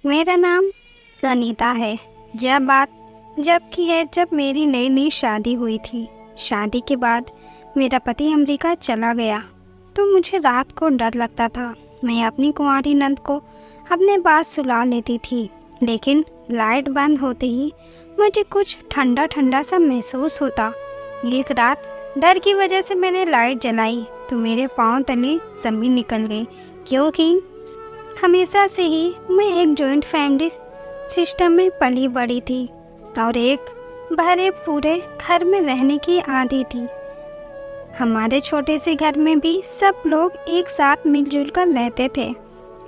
मेरा नाम सनीता है। यह बात जब की है जब मेरी नई नई शादी हुई थी। शादी के बाद मेरा पति अमेरिका चला गया तो मुझे रात को डर लगता था। मैं अपनी कुंवारी नंद को अपने पास सुला लेती थी, लेकिन लाइट बंद होते ही मुझे कुछ ठंडा ठंडा सा महसूस होता। एक रात डर की वजह से मैंने लाइट जलाई तो मेरे पाँव तले ज़मीन निकल गई, क्योंकि हमेशा से ही मैं एक जॉइंट फैमिली सिस्टम में पली बड़ी थी और एक भरे पूरे घर में रहने की आदी थी। हमारे छोटे से घर में भी सब लोग एक साथ मिलजुल कर रहते थे।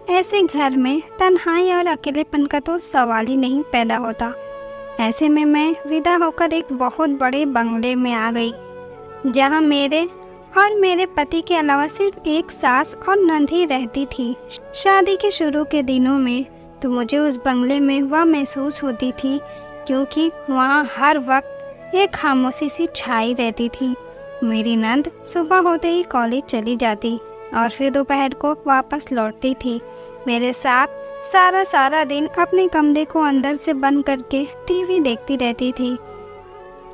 ऐसे घर में तन्हाई और अकेलेपन का तो सवाल ही नहीं पैदा होता। ऐसे में मैं विदा होकर एक बहुत बड़े बंगले में आ गई, जहां मेरे और मेरे पति के अलावा सिर्फ एक सास और नंद ही रहती थी। शादी के शुरू के दिनों में तो मुझे उस बंगले में वह महसूस होती थी, क्योंकि वहाँ हर वक्त एक खामोशी सी छाई रहती थी। मेरी नंद सुबह होते ही कॉलेज चली जाती और फिर दोपहर को वापस लौटती थी। मेरे साथ सारा दिन अपने कमरे को अंदर से बंद करके टीवी देखती रहती थी।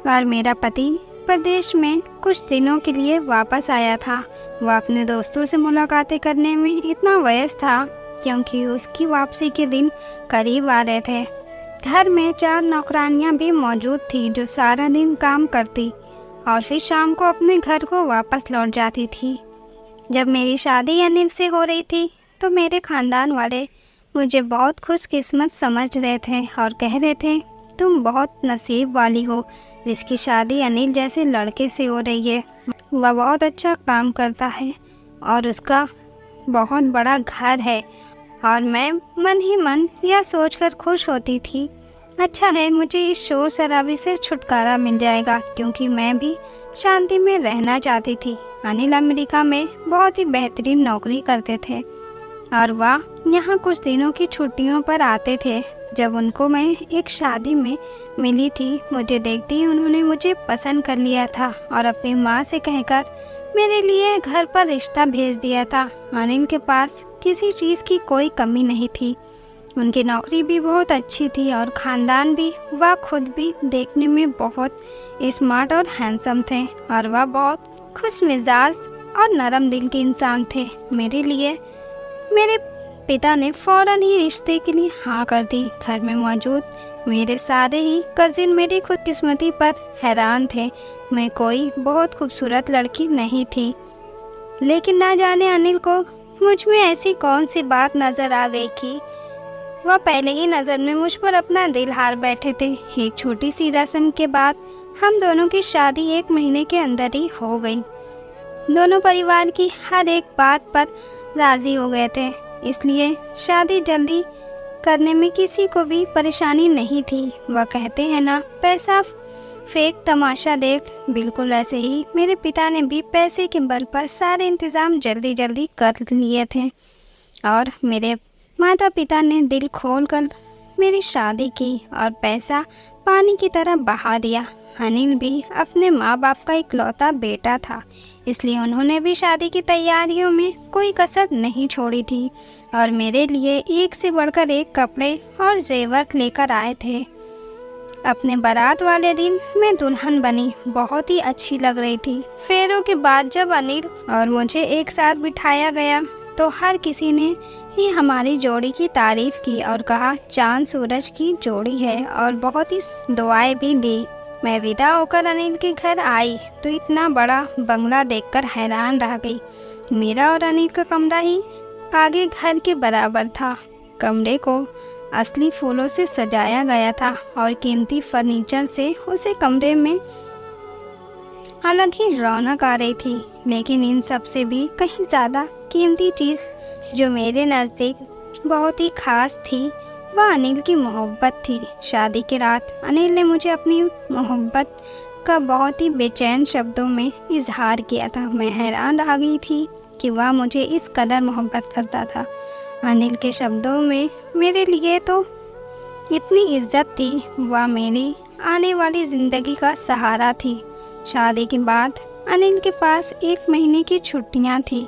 और मेरा पति प्रदेश में कुछ दिनों के लिए वापस आया था। वह अपने दोस्तों से मुलाकातें करने में इतना व्यस्त था, क्योंकि उसकी वापसी के दिन करीब आ रहे थे। घर में 4 नौकरानियां भी मौजूद थी जो सारा दिन काम करती और फिर शाम को अपने घर को वापस लौट जाती थी। जब मेरी शादी अनिल से हो रही थी तो मेरे खानदान वाले मुझे बहुत खुशकिस्मत समझ रहे थे और कह रहे थे, तुम बहुत नसीब वाली हो जिसकी शादी अनिल जैसे लड़के से हो रही है। वह बहुत अच्छा काम करता है और उसका बहुत बड़ा घर है। और मैं मन ही मन यह सोचकर खुश होती थी, अच्छा है, मुझे इस शोर शराबे से छुटकारा मिल जाएगा, क्योंकि मैं भी शांति में रहना चाहती थी। अनिल अमेरिका में बहुत ही बेहतरीन नौकरी करते थे और वह यहाँ कुछ दिनों की छुट्टियों पर आते थे। जब उनको मैं एक शादी में मिली थी, मुझे देखते ही उन्होंने मुझे पसंद कर लिया था और अपनी माँ से कहकर मेरे लिए घर पर रिश्ता भेज दिया था। अनिल के पास किसी चीज़ की कोई कमी नहीं थी। उनकी नौकरी भी बहुत अच्छी थी और ख़ानदान भी। वह खुद भी देखने में बहुत स्मार्ट और हैंडसम थे और वह बहुत खुश मिजाज और नरम दिल के इंसान थे। मेरे लिए मेरे पिता ने फ़ौरन ही रिश्ते के लिए हाँ कर दी। घर में मौजूद मेरे सारे ही कजिन मेरी खुदकिस्मती पर हैरान थे। मैं कोई बहुत खूबसूरत लड़की नहीं थी, लेकिन ना जाने अनिल को मुझ में ऐसी कौन सी बात नज़र आ गई कि वह पहले ही नज़र में मुझ पर अपना दिल हार बैठे थे। एक छोटी सी रस्म के बाद हम दोनों की शादी 1 महीने के अंदर ही हो गई। दोनों परिवार की हर एक बात पर राज़ी हो गए थे, इसलिए शादी जल्दी करने में किसी को भी परेशानी नहीं थी। वह कहते हैं ना, पैसा फेंक तमाशा देख। बिल्कुल ऐसे ही मेरे पिता ने भी पैसे के बल पर सारे इंतज़ाम जल्दी जल्दी कर लिए थे और मेरे माता पिता ने दिल खोल कर मेरी शादी की और पैसा पानी की तरह बहा दिया। अनिल भी अपने माँ बाप का इकलौता बेटा था, इसलिए उन्होंने भी शादी की तैयारियों में कोई कसर नहीं छोड़ी थी और मेरे लिए एक से बढ़कर एक कपड़े और जेवर लेकर आए थे। अपने बारात वाले दिन मैं दुल्हन बनी, बहुत ही अच्छी लग रही थी। फेरों के बाद जब अनिल और मुझे एक साथ बिठाया गया तो हर किसी ने ही हमारी जोड़ी की तारीफ की और कहा चांद सूरज की जोड़ी है और बहुत ही दुआएं भी दी। मैं विदा होकर अनिल के घर आई तो इतना बड़ा बंगला देखकर हैरान रह गई। मेरा और अनिल का कमरा ही आगे घर के बराबर था। कमरे को असली फूलों से सजाया गया था और कीमती फर्नीचर से उसे कमरे में अलग ही रौनक आ रही थी। लेकिन इन सब से भी कहीं ज़्यादा कीमती चीज़ जो मेरे नज़दीक बहुत ही खास थी, वह अनिल की मोहब्बत थी। शादी की रात अनिल ने मुझे अपनी मोहब्बत का बहुत ही बेचैन शब्दों में इजहार किया था। मैं हैरान रह गई थी कि वह मुझे इस कदर मोहब्बत करता था। अनिल के शब्दों में मेरे लिए तो इतनी इज्जत थी। वह मेरी आने वाली ज़िंदगी का सहारा थी। शादी के बाद अनिल के पास 1 महीने की छुट्टियां थी।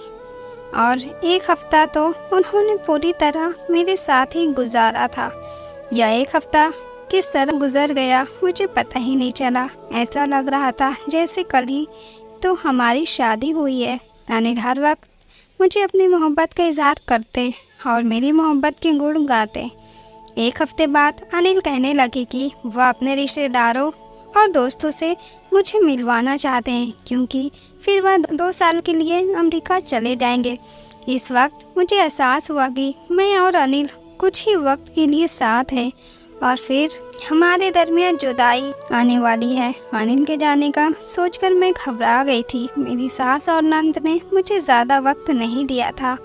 और एक हफ्ता तो उन्होंने पूरी तरह मेरे साथ ही गुजारा था। यह एक हफ्ता किस तरह गुजर गया मुझे पता ही नहीं चला। ऐसा लग रहा था जैसे कल ही तो हमारी शादी हुई है। अनिल हर वक्त मुझे अपनी मोहब्बत का इजहार करते और मेरी मोहब्बत के गुण गाते। एक हफ्ते बाद अनिल कहने लगे कि वह अपने रिश्तेदारों और दोस्तों से मुझे मिलवाना चाहते हैं, क्योंकि फिर वह 2 साल के लिए अमेरिका चले जाएंगे। इस वक्त मुझे एहसास हुआ कि मैं और अनिल कुछ ही वक्त के लिए साथ हैं और फिर हमारे दरमियान जुदाई आने वाली है। अनिल के जाने का सोचकर मैं घबरा गई थी। मेरी सास और नंद ने मुझे ज़्यादा वक्त नहीं दिया था,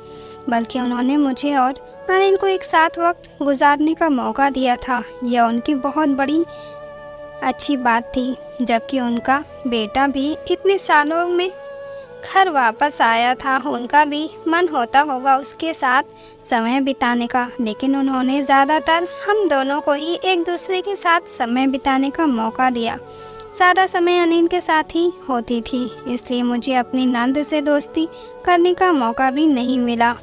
बल्कि उन्होंने मुझे और अनिल को एक साथ वक्त गुजारने का मौका दिया था। यह उनकी बहुत बड़ी अच्छी बात थी, जबकि उनका बेटा भी इतने सालों में घर वापस आया था। उनका भी मन होता होगा उसके साथ समय बिताने का, लेकिन उन्होंने ज़्यादातर हम दोनों को ही एक दूसरे के साथ समय बिताने का मौका दिया। सारा समय अनिल के साथ ही होती थी, इसलिए मुझे अपनी नंद से दोस्ती करने का मौका भी नहीं मिला।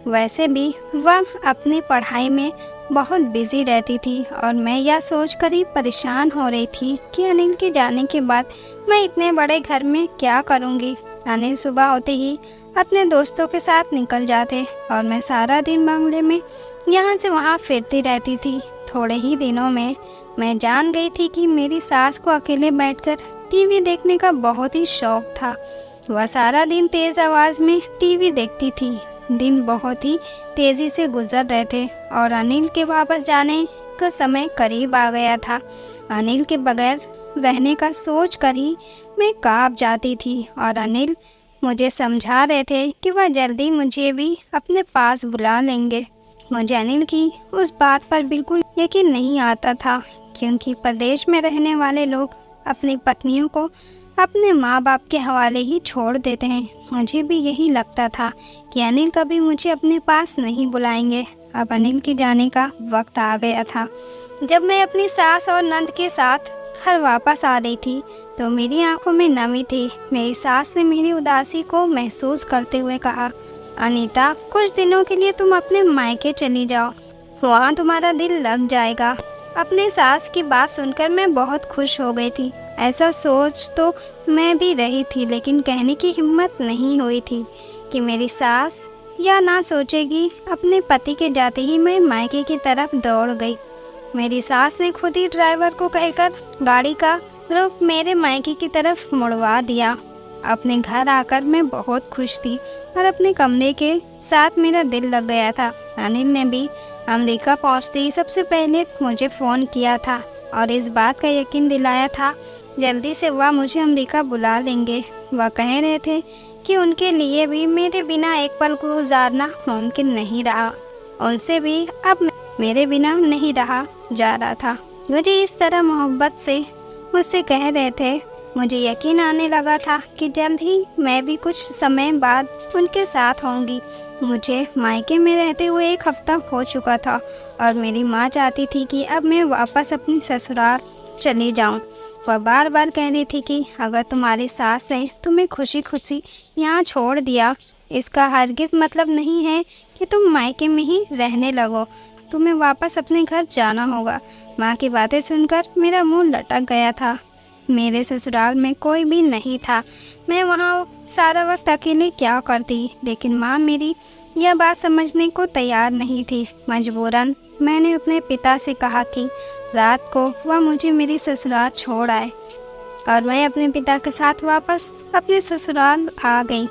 वैसे भी वह अपनी पढ़ाई में बहुत बिजी रहती थी और मैं यह सोचकर ही परेशान हो रही थी कि अनिल के जाने के बाद मैं इतने बड़े घर में क्या करूँगी। अनिल सुबह होते ही अपने दोस्तों के साथ निकल जाते और मैं सारा दिन बंगले में यहाँ से वहाँ फिरती रहती थी। थोड़े ही दिनों में मैं जान गई थी कि मेरी सास को अकेले बैठकर टीवी देखने का बहुत ही शौक था। वह सारा दिन तेज़ आवाज़ में टीवी देखती थी। दिन बहुत ही तेज़ी से गुजर रहे थे और अनिल के वापस जाने का समय करीब आ गया था। अनिल के बगैर रहने का सोच कर ही मैं कांप जाती थी और अनिल मुझे समझा रहे थे कि वह जल्दी मुझे भी अपने पास बुला लेंगे। मुझे अनिल की उस बात पर बिल्कुल यकीन नहीं आता था, क्योंकि प्रदेश में रहने वाले लोग अपनी पत्नियों को अपने माँ बाप के हवाले ही छोड़ देते हैं। मुझे भी यही लगता था कि अनिल कभी मुझे अपने पास नहीं बुलाएंगे। अब अनिल के जाने का वक्त आ गया था। जब मैं अपनी सास और नंद के साथ घर वापस आ रही थी तो मेरी आंखों में नमी थी। मेरी सास ने मेरी उदासी को महसूस करते हुए कहा, अनीता, कुछ दिनों के लिए तुम अपने मायके चली जाओ, वहाँ तुम्हारा दिल लग जाएगा। अपने सास की बात सुनकर मैं बहुत खुश हो गई थी। ऐसा सोच तो मैं भी रही थी, लेकिन कहने की हिम्मत नहीं हुई थी कि मेरी सास या ना सोचेगी। अपने पति के जाते ही मैं मायके की तरफ दौड़ गई। मेरी सास ने खुद ही ड्राइवर को कहकर गाड़ी का रुख मेरे मायके की तरफ मुड़वा दिया। अपने घर आकर मैं बहुत खुश थी और अपने कमरे के साथ मेरा दिल लग गया था। अनिल ने भी अमेरिका पहुंचते ही सबसे पहले मुझे फ़ोन किया था और इस बात का यकीन दिलाया था जल्दी से वह मुझे अमेरिका बुला लेंगे। वह कह रहे थे कि उनके लिए भी मेरे बिना एक पल को गुजारना मुमकिन नहीं रहा। उनसे भी अब मेरे बिना नहीं रहा जा रहा था। मुझे इस तरह मोहब्बत से मुझसे कह रहे थे। मुझे यकीन आने लगा था कि जल्द ही मैं भी कुछ समय बाद उनके साथ होंगी। मुझे मायके में रहते हुए 1 हफ्ता हो चुका था और मेरी माँ चाहती थी कि अब मैं वापस अपनी ससुराल चली जाऊँ। वह बार बार कह रही थी कि अगर तुम्हारी सास ने तुम्हें खुशी खुशी यहाँ छोड़ दिया, इसका हरगिज़ मतलब नहीं है कि तुम मायके में ही रहने लगो, तुम्हें वापस अपने घर जाना होगा। माँ की बातें सुनकर मेरा मुंह लटक गया था। मेरे ससुराल में कोई भी नहीं था, मैं वहाँ सारा वक्त अकेले क्या करती, लेकिन माँ मेरी यह बात समझने को तैयार नहीं थी। मजबूरन मैंने अपने पिता से कहा कि रात को वह मुझे मेरी ससुराल छोड़ आए और मैं अपने पिता के साथ वापस अपने ससुराल आ गई।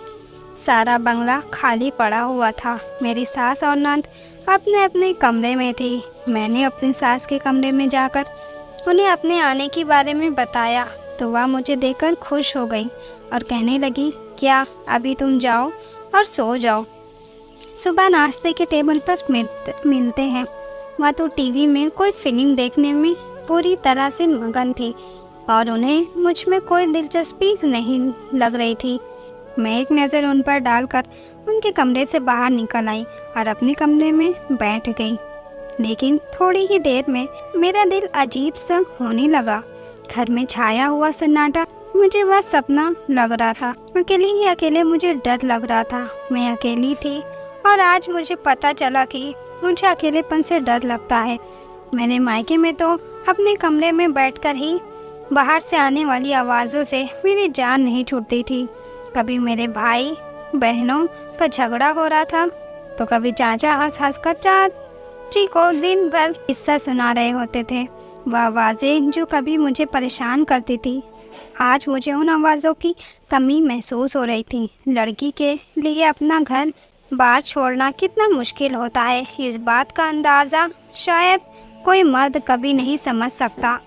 सारा बंगला खाली पड़ा हुआ था। मेरी सास और नंद अपने अपने कमरे में थी। मैंने अपनी सास के कमरे में जाकर उन्हें अपने आने के बारे में बताया तो वह मुझे देखकर खुश हो गई और कहने लगी, क्या अभी तुम जाओ और सो जाओ, सुबह नाश्ते के टेबल पर मिलते हैं। वह तो टीवी में कोई फिल्म देखने में पूरी तरह से मगन थी और उन्हें मुझ में कोई दिलचस्पी नहीं लग रही थी। मैं एक नज़र उन पर डालकर उनके कमरे से बाहर निकल आई और अपने कमरे में बैठ गई। लेकिन थोड़ी ही देर में मेरा दिल अजीब सा होने लगा। घर में छाया हुआ सन्नाटा मुझे वह सपना लग रहा था। अकेले ही अकेले मुझे डर लग रहा था। मैं अकेली थी और आज मुझे पता चला कि मुझे अकेलेपन से डर लगता है। मेरे मायके में तो अपने कमरे में बैठकर ही बाहर से आने वाली आवाज़ों से मेरी जान नहीं छूटती थी। कभी मेरे भाई बहनों का झगड़ा हो रहा था तो कभी चाचा हंस हंस कर चाची को दिन भर किस्सा सुना रहे होते थे। वह आवाज़ें जो कभी मुझे परेशान करती थी, आज मुझे उन आवाज़ों की कमी महसूस हो रही थी। लड़की के लिए अपना घर बार छोड़ना कितना मुश्किल होता है, इस बात का अंदाज़ा शायद कोई मर्द कभी नहीं समझ सकता।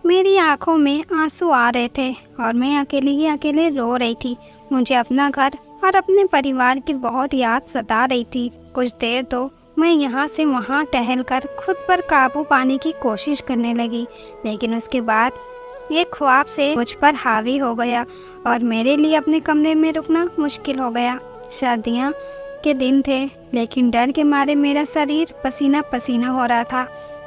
मेरी आंखों में आंसू आ रहे थे और मैं अकेले ही अकेले रो रही थी। मुझे अपना घर और अपने परिवार की बहुत याद सता रही थी। कुछ देर तो मैं यहाँ से वहाँ टहलकर खुद पर काबू पाने की कोशिश करने लगी, लेकिन उसके बाद ये ख्वाब से मुझ पर हावी हो गया और मेरे लिए अपने कमरे में रुकना मुश्किल हो गया। सर्दियाँ के दिन थे, लेकिन डर के मारे मेरा शरीर पसीना पसीना हो रहा था।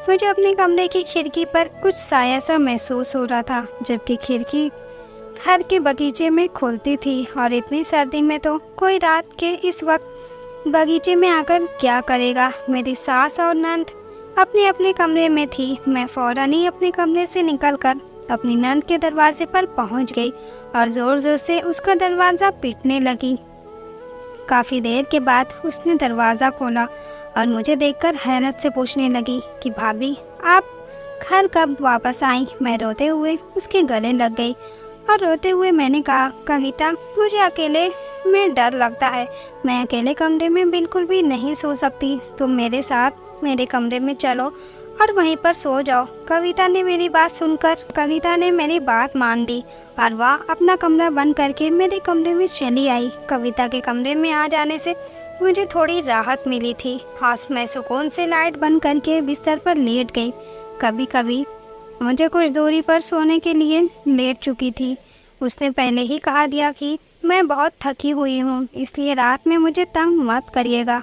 मुझे अपने कमरे की खिड़की पर कुछ साया सा महसूस हो रहा था, जबकि खिड़की घर के बगीचे में खुलती थी और इतनी सर्दी में तो कोई रात के इस वक्त बगीचे में आकर क्या करेगा। मेरी सास और नंद अपने अपने कमरे में थी। मैं फौरन ही अपने कमरे से निकलकर अपनी नंद के दरवाजे पर पहुंच गई और ज़ोर ज़ोर से उसका दरवाज़ा पीटने लगी। काफ़ी देर के बाद उसने दरवाज़ा खोला और मुझे देखकर हैरत से पूछने लगी कि भाभी, आप घर कब वापस आई। मैं रोते हुए उसके गले लग गई और रोते हुए मैंने कहा, कविता, मुझे अकेले में डर लगता है। मैं अकेले कमरे में बिल्कुल भी नहीं सो सकती। तुम मेरे साथ मेरे कमरे में चलो और वहीं पर सो जाओ। कविता ने मेरी बात मान ली और वह अपना कमरा बंद करके मेरे कमरे में चली आई। कविता के कमरे में आ जाने से मुझे थोड़ी राहत मिली थी और मैं सुकून से लाइट बंद करके बिस्तर पर लेट गई। कभी कभी मुझे कुछ दूरी पर सोने के लिए लेट चुकी थी। उसने पहले ही कहा दिया कि मैं बहुत थकी हुई हूँ, इसलिए रात में मुझे तंग मत करिएगा।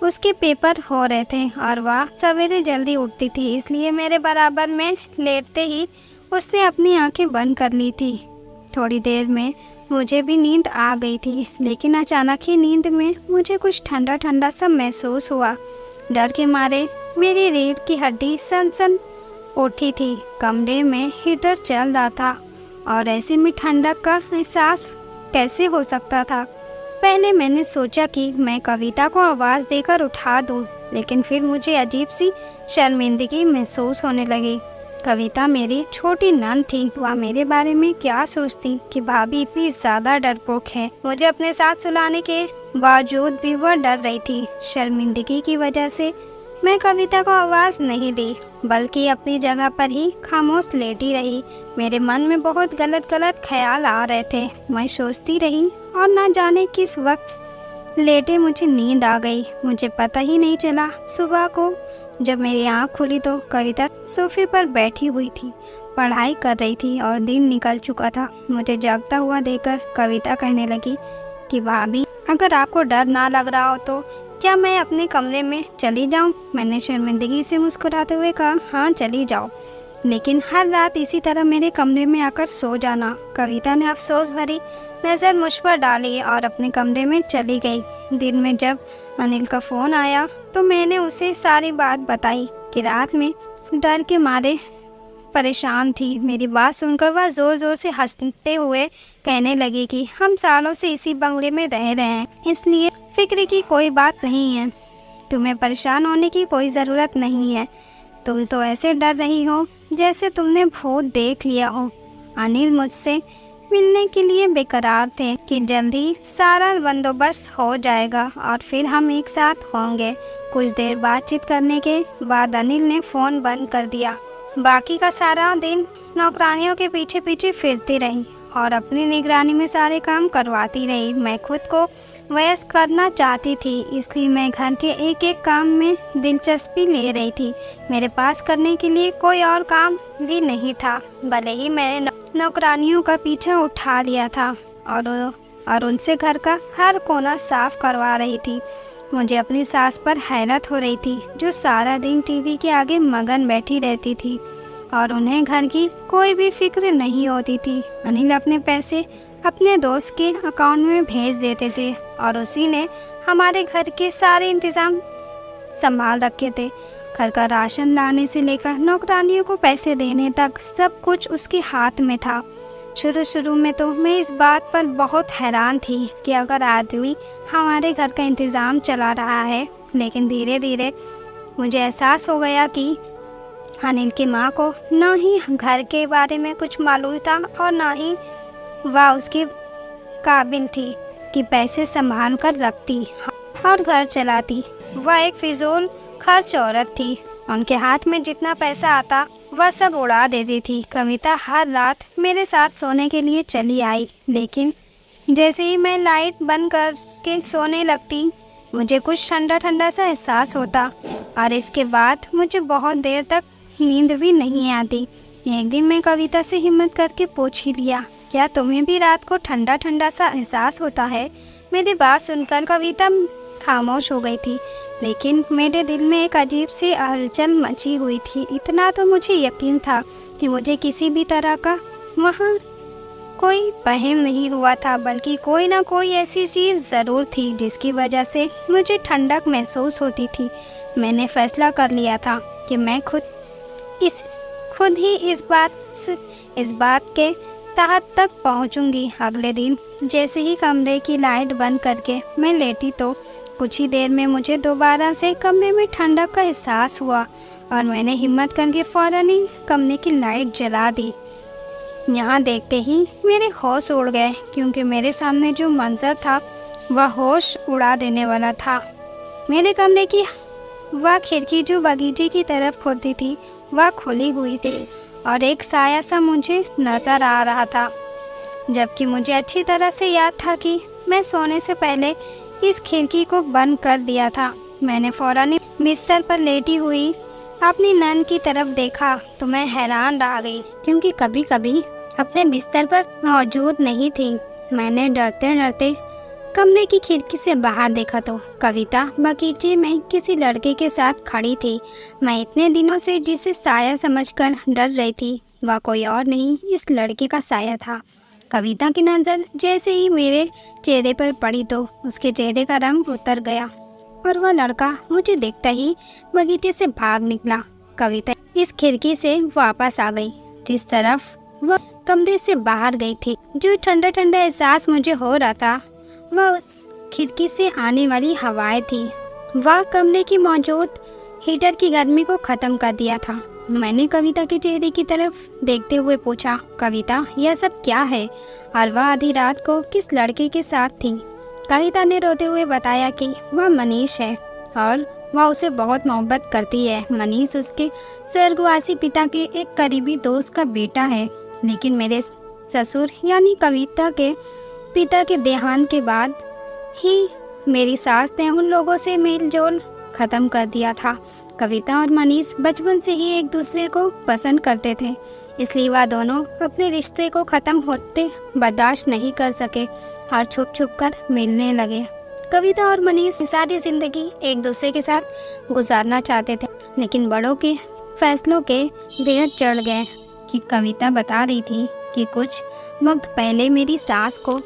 उसके पेपर हो रहे थे और वह सवेरे जल्दी उठती थी, इसलिए मेरे बराबर में लेटते ही उसने अपनी आंखें बंद कर ली थी। थोड़ी देर में मुझे भी नींद आ गई थी, लेकिन अचानक ही नींद में मुझे कुछ ठंडा ठंडा सा महसूस हुआ। डर के मारे मेरी रीढ़ की हड्डी सन उठी थी। कमरे में हीटर चल रहा था और ऐसे में ठंडक का एहसास कैसे हो सकता था। पहले मैंने सोचा कि मैं कविता को आवाज़ देकर उठा दूं, लेकिन फिर मुझे अजीब सी शर्मिंदगी महसूस होने लगी। कविता मेरी छोटी नंद थी, वह मेरे बारे में क्या सोचती कि भाभी इतनी ज़्यादा डरपोक है। मुझे अपने साथ सुलाने के बावजूद भी वह डर रही थी। शर्मिंदगी की वजह से मैं कविता को आवाज़ नहीं दी, बल्कि अपनी जगह पर ही खामोश लेटी रही। मेरे मन में बहुत गलत ख्याल आ रहे थे। मैं सोचती रही और ना जाने किस वक्त लेटे मुझे नींद आ गई। मुझे पता ही नहीं चला। सुबह को जब मेरी आँख खुली तो कविता सोफे पर बैठी हुई थी, पढ़ाई कर रही थी और दिन निकल चुका था। मुझे जागता हुआ देखकर कविता कहने लगी कि भाभी, अगर आपको डर ना लग रहा हो तो क्या मैं अपने कमरे में चली जाऊं? मैंने शर्मिंदगी से मुस्कुराते हुए कहा, हाँ चली जाओ, लेकिन हर रात इसी तरह मेरे कमरे में आकर सो जाना। कविता ने अफसोस भरी नज़र मुझ पर डाली और अपने कमरे में चली गई। दिन में जब अनिल का फ़ोन आया तो मैंने उसे सारी बात बताई कि रात में डर के मारे परेशान थी। मेरी बात सुनकर वह ज़ोर ज़ोर से हंसते हुए कहने लगी कि हम सालों से इसी बंगले में रह रहे हैं, इसलिए फिक्र की कोई बात नहीं है। तुम्हें परेशान होने की कोई ज़रूरत नहीं है। तुम तो ऐसे डर रही हो जैसे तुमने भूत देख लिया हो। अनिल मुझसे मिलने के लिए बेकरार थे कि जल्दी सारा बंदोबस्त हो जाएगा और फिर हम एक साथ होंगे। कुछ देर बातचीत करने के बाद अनिल ने फ़ोन बंद कर दिया। बाकी का सारा दिन नौकरानियों के पीछे पीछे फिरती रही और अपनी निगरानी में सारे काम करवाती रही। मैं खुद को वयस्क करना चाहती थी, इसलिए मैं घर के एक एक काम में दिलचस्पी ले रही थी। मेरे पास करने के लिए कोई और काम भी नहीं था। भले ही मैंने नौकरानियों का पीछा उठा लिया था और उनसे घर का हर कोना साफ करवा रही थी। मुझे अपनी सास पर हैरत हो रही थी, जो सारा दिन टीवी के आगे मगन बैठी रहती थी और उन्हें घर की कोई भी फिक्र नहीं होती थी। अनिल अपने पैसे अपने दोस्त के अकाउंट में भेज देते थे और उसी ने हमारे घर के सारे इंतज़ाम संभाल रखे थे। घर का राशन लाने से लेकर नौकरानियों को पैसे देने तक सब कुछ उसके हाथ में था। शुरू में तो मैं इस बात पर बहुत हैरान थी कि अगर आदमी हमारे घर का इंतज़ाम चला रहा है, लेकिन धीरे धीरे मुझे एहसास हो गया कि अनिल की माँ को न ही घर के बारे में कुछ मालूम था और न ही वह उसके काबिल थी कि पैसे संभाल कर रखती और घर चलाती। वह एक फिजूल खर्च औरत थी। उनके हाथ में जितना पैसा आता वह सब उड़ा देती थी। कविता हर रात मेरे साथ सोने के लिए चली आई, लेकिन जैसे ही मैं लाइट बंद करके सोने लगती मुझे कुछ ठंडा ठंडा सा एहसास होता और इसके बाद मुझे बहुत देर तक नींद भी नहीं आती। एक दिन मैं कविता से हिम्मत करके पूछ ही लिया, क्या तुम्हें भी रात को ठंडा ठंडा सा एहसास होता है? मेरी बात सुनकर कविता खामोश हो गई थी, लेकिन मेरे दिल में एक अजीब सी हलचल मची हुई थी। इतना तो मुझे यकीन था कि मुझे किसी भी तरह का वहाँ कोई वहम नहीं हुआ था, बल्कि कोई ना कोई ऐसी चीज़ ज़रूर थी जिसकी वजह से मुझे ठंडक महसूस होती थी। मैंने फैसला कर लिया था कि मैं खुद ही इस बात के तहत तक पहुंचूंगी। अगले दिन जैसे ही कमरे की लाइट बंद करके मैं लेटी तो कुछ ही देर में मुझे दोबारा से कमरे में ठंडक का एहसास हुआ और मैंने हिम्मत करके फ़ौरन ही कमरे की लाइट जला दी। यहाँ देखते ही मेरे होश उड़ गए, क्योंकि मेरे सामने जो मंजर था वह होश उड़ा देने वाला था। मेरे कमरे की वह खिड़की जो बगीचे की तरफ खुलती थी वह खुली हुई थी और एक साया सा मुझे नज़र आ रहा था, जबकि मुझे अच्छी तरह से याद था कि मैं सोने से पहले इस खिड़की को बंद कर दिया था। मैंने फ़ौरन बिस्तर पर लेटी हुई अपनी नंद की तरफ देखा तो मैं हैरान रह गई, क्योंकि कभी कभी अपने बिस्तर पर मौजूद नहीं थी। मैंने डरते डरते कमरे की खिड़की से बाहर देखा तो कविता बगीचे में किसी लड़के के साथ खड़ी थी। मैं इतने दिनों से जिसे साया समझकर डर रही थी वह कोई और नहीं, इस लड़के का साया था। कविता की नज़र जैसे ही मेरे चेहरे पर पड़ी तो उसके चेहरे का रंग उतर गया और वह लड़का मुझे देखता ही बगीचे से भाग निकला। कविता इस खिड़की से वापस आ गई जिस तरफ वह कमरे से बाहर गई थी। जो ठंडा ठंडा एहसास मुझे हो रहा था वह उस खिड़की से आने वाली हवाएं थी। वह कमरे की मौजूद हीटर की गर्मी को ख़त्म कर दिया था। मैंने कविता के चेहरे की तरफ देखते हुए पूछा, कविता यह सब क्या है और वह आधी रात को किस लड़के के साथ थी? कविता ने रोते हुए बताया कि वह मनीष है और वह उसे बहुत मोहब्बत करती है। मनीष उसके स्वर्गवासी पिता के एक करीबी दोस्त का बेटा है, लेकिन मेरे ससुर यानी कविता के पिता के देहांत के बाद ही मेरी सास ने उन लोगों से मेल जोल ख़त्म कर दिया था। कविता और मनीष बचपन से ही एक दूसरे को पसंद करते थे, इसलिए वह दोनों अपने रिश्ते को ख़त्म होते बर्दाश्त नहीं कर सके और छुप छुप कर मिलने लगे। कविता और मनीष सारी ज़िंदगी एक दूसरे के साथ गुजारना चाहते थे, लेकिन बड़ों के फैसलों के बेहद चढ़ गए कि कविता बता रही थी कि कुछ वक्त पहले मेरी सास को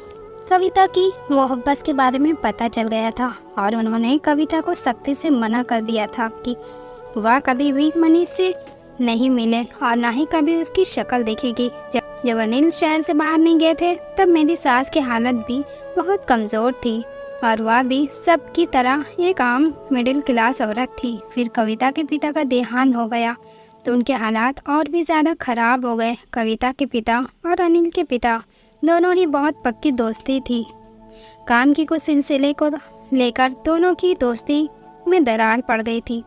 कविता की मोहब्बत के बारे में पता चल गया था और उन्होंने कविता को सख्ती से मना कर दिया था कि वह कभी भी मनीष से नहीं मिले और ना ही कभी उसकी शक्ल देखेगी। जब अनिल शहर से बाहर नहीं गए थे तब मेरी सास की हालत भी बहुत कमज़ोर थी और वह भी सब की तरह एक आम मिडिल क्लास औरत थी। फिर कविता के पिता का देहांत हो गया तो उनके हालात और भी ज़्यादा ख़राब हो गए। कविता के पिता और अनिल के पिता दोनों ही बहुत पक्की दोस्ती थी। काम की कुछ सिलसिले को लेकर दोनों की दोस्ती में दरार पड़ गई थी।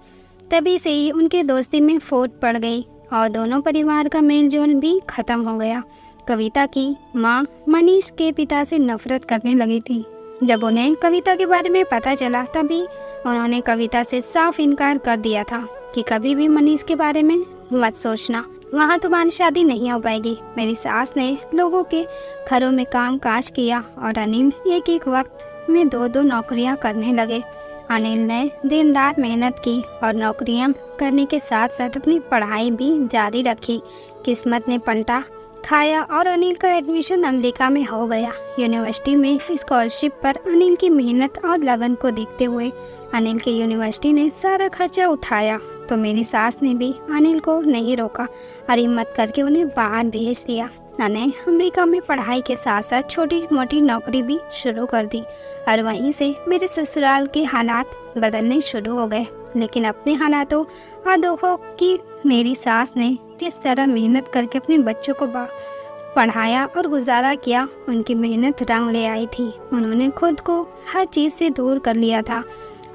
तभी से ही उनके दोस्ती में फूट पड़ गई और दोनों परिवार का मेल जोल भी ख़त्म हो गया। कविता की माँ मनीष के पिता से नफरत करने लगी थी। जब उन्हें कविता के बारे में पता चला तभी उन्होंने कविता से साफ इनकार कर दिया था कि कभी भी मनीष के बारे में मत सोचना, वहाँ तुम्हारी शादी नहीं हो पाएगी। मेरी सास ने लोगों के घरों में काम काज किया और अनिल एक एक वक्त में दो नौकरियाँ करने लगे अनिल ने दिन रात मेहनत की और नौकरियां करने के साथ साथ अपनी पढ़ाई भी जारी रखी। किस्मत ने पलटा खाया और अनिल का एडमिशन अमेरिका में हो गया। यूनिवर्सिटी में स्कॉलरशिप पर अनिल की मेहनत और लगन को देखते हुए अनिल के यूनिवर्सिटी ने सारा खर्चा उठाया, तो मेरी सास ने भी अनिल को नहीं रोका और हिम्मत करके उन्हें बाहर भेज दिया। मैंने अमेरिका में पढ़ाई के साथ साथ छोटी मोटी नौकरी भी शुरू कर दी और वहीं से मेरे ससुराल के हालात बदलने शुरू हो गए। लेकिन अपने हालातों और दुखों की मेरी सास ने जिस तरह मेहनत करके अपने बच्चों को पढ़ाया और गुजारा किया, उनकी मेहनत रंग ले आई थी। उन्होंने खुद को हर चीज़ से दूर कर लिया था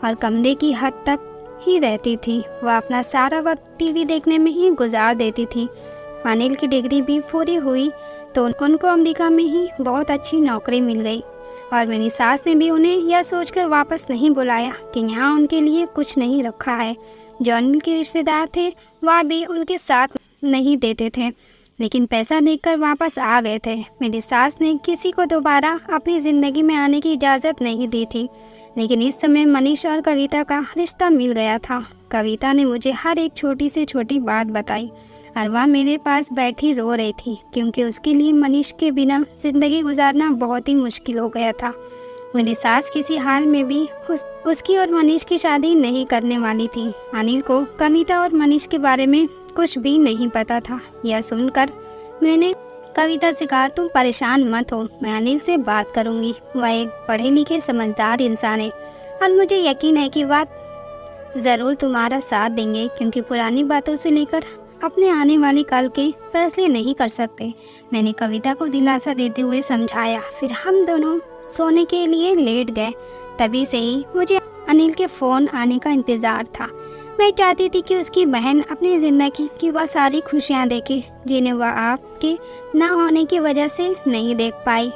और कमरे की हद तक ही रहती थी। वह अपना सारा वक्त टीवी देखने में ही गुजार देती थी। अनिल की डिग्री भी पूरी हुई तो उनको अमेरिका में ही बहुत अच्छी नौकरी मिल गई और मेरी सास ने भी उन्हें यह सोचकर वापस नहीं बुलाया कि यहाँ उनके लिए कुछ नहीं रखा है। जो अनिल के रिश्तेदार थे वह भी उनके साथ नहीं देते थे, लेकिन पैसा देकर वापस आ गए थे। मेरी सास ने किसी को दोबारा अपनी ज़िंदगी में आने की इजाज़त नहीं दी थी, लेकिन इस समय मनीष और कविता का रिश्ता मिल गया था। कविता ने मुझे हर एक छोटी से छोटी बात बताई और वह मेरे पास बैठी रो रही थी, क्योंकि उसके लिए मनीष के बिना ज़िंदगी गुजारना बहुत ही मुश्किल हो गया था। मेरी सास किसी हाल में भी उसकी और मनीष की शादी नहीं करने वाली थी। अनिल को कविता और मनीष के बारे में कुछ भी नहीं पता था। यह सुनकर मैंने कविता से कहा, तुम परेशान मत हो, मैं अनिल से बात करूंगी। वह एक पढ़े लिखे समझदार इंसान है और मुझे यकीन है कि वह ज़रूर तुम्हारा साथ देंगे, क्योंकि पुरानी बातों से लेकर अपने आने वाले कल के फैसले नहीं कर सकते। मैंने कविता को दिलासा देते हुए समझाया। फिर हम दोनों सोने के लिए लेट गए। तभी से ही मुझे अनिल के फ़ोन आने का इंतज़ार था। मैं चाहती थी कि उसकी बहन अपनी ज़िंदगी की वह सारी खुशियाँ देखे जिन्हें वह आपके ना होने की वजह से नहीं देख पाई।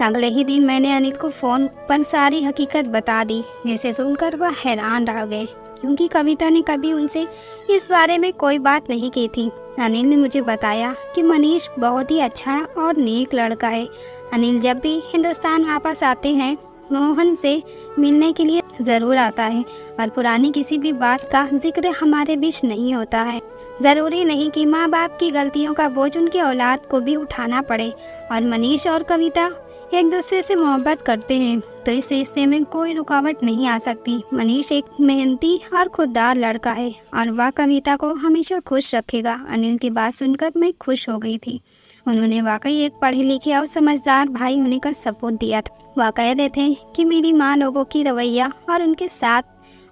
अगले ही दिन मैंने अनिल को फ़ोन पर सारी हकीकत बता दी, जिसे सुनकर वह हैरान रह गए, क्योंकि कविता ने कभी उनसे इस बारे में कोई बात नहीं की थी। अनिल ने मुझे बताया कि मनीष बहुत ही अच्छा और नेक लड़का है। अनिल जब भी हिंदुस्तान वापस आते हैं मोहन से मिलने के लिए ज़रूर आता है और पुरानी किसी भी बात का जिक्र हमारे बीच नहीं होता है। ज़रूरी नहीं कि माँ बाप की गलतियों का बोझ उनके औलाद को भी उठाना पड़े। और मनीष और कविता एक दूसरे से मोहब्बत करते हैं तो इस रिश्ते में कोई रुकावट नहीं आ सकती। मनीष एक मेहनती और खुददार लड़का है और वह कविता को हमेशा खुश रखेगा। अनिल की बात सुनकर मैं खुश हो गई थी। उन्होंने वाकई एक पढ़े लिखे और समझदार भाई होने का सबूत दिया था। वह कह रहे थे कि मेरी माँ लोगों की रवैया और उनके साथ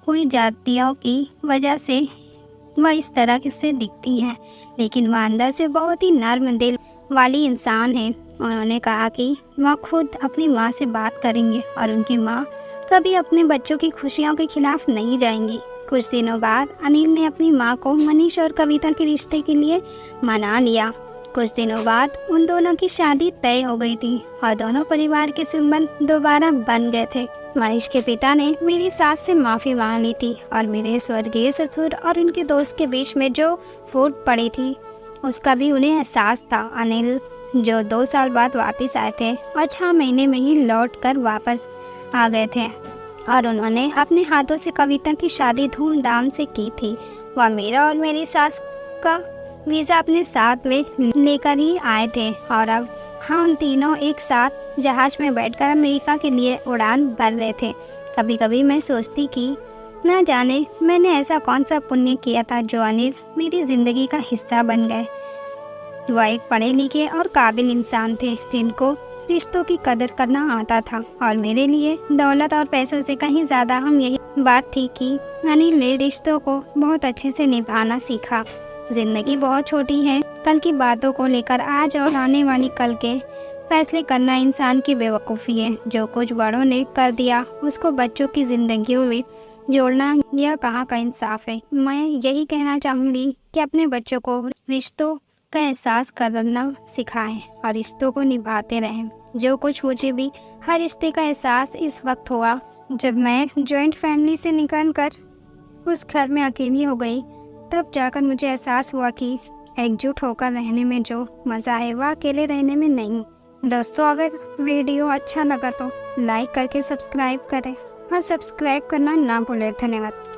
हुई जातियों की वजह से वह इस तरह से दिखती हैं, लेकिन वह अंदर से बहुत ही नर्म दिल वाली इंसान है। उन्होंने कहा कि वह खुद अपनी माँ से बात करेंगे और उनकी माँ कभी अपने बच्चों की खुशियों के खिलाफ नहीं जाएंगी। कुछ दिनों बाद अनिल ने अपनी माँ को मनीष और कविता के रिश्ते के लिए मना लिया। कुछ दिनों बाद उन दोनों की शादी तय हो गई थी और दोनों परिवार के संबंध दोबारा बन गए थे। मनीष के पिता ने मेरी सास से माफ़ी मांग ली थी और मेरे स्वर्गीय ससुर और उनके दोस्त के बीच में जो फूट पड़ी थी उसका भी उन्हें एहसास था। अनिल जो 2 साल बाद वापस आए थे और 6 महीने में ही लौट कर वापस आ गए थे और उन्होंने अपने हाथों से कविता की शादी धूमधाम से की थी। वह मेरा और मेरी सास का वीज़ा अपने साथ में लेकर ही आए थे और अब हम तीनों एक साथ जहाज़ में बैठकर अमेरिका के लिए उड़ान भर रहे थे। कभी कभी मैं सोचती कि न जाने मैंने ऐसा कौन सा पुण्य किया था जो अनिल मेरी ज़िंदगी का हिस्सा बन गए। वह एक पढ़े लिखे और काबिल इंसान थे जिनको रिश्तों की कदर करना आता था और मेरे लिए दौलत और पैसों से कहीं ज़्यादा हम यही बात थी कि अनिल ने रिश्तों को बहुत अच्छे से निभाना सीखा। ज़िंदगी बहुत छोटी है। कल की बातों को लेकर आज और आने वाली कल के फैसले करना इंसान की बेवकूफ़ी है। जो कुछ बड़ों ने कर दिया उसको बच्चों की ज़िंदगियों में जोड़ना यह कहाँ का इंसाफ है। मैं यही कहना चाहूँगी कि अपने बच्चों को रिश्तों का एहसास करना सिखाएं और रिश्तों को निभाते रहें। जो कुछ मुझे भी हर रिश्ते का एहसास इस वक्त हुआ जब मैं जॉइंट फैमिली से निकलकर उस घर में अकेली हो गई, तब जाकर मुझे एहसास हुआ कि एकजुट होकर रहने में जो मज़ा है वह अकेले रहने में नहीं। दोस्तों, अगर वीडियो अच्छा लगा तो लाइक करके सब्सक्राइब करें और सब्सक्राइब करना ना भूलें। धन्यवाद।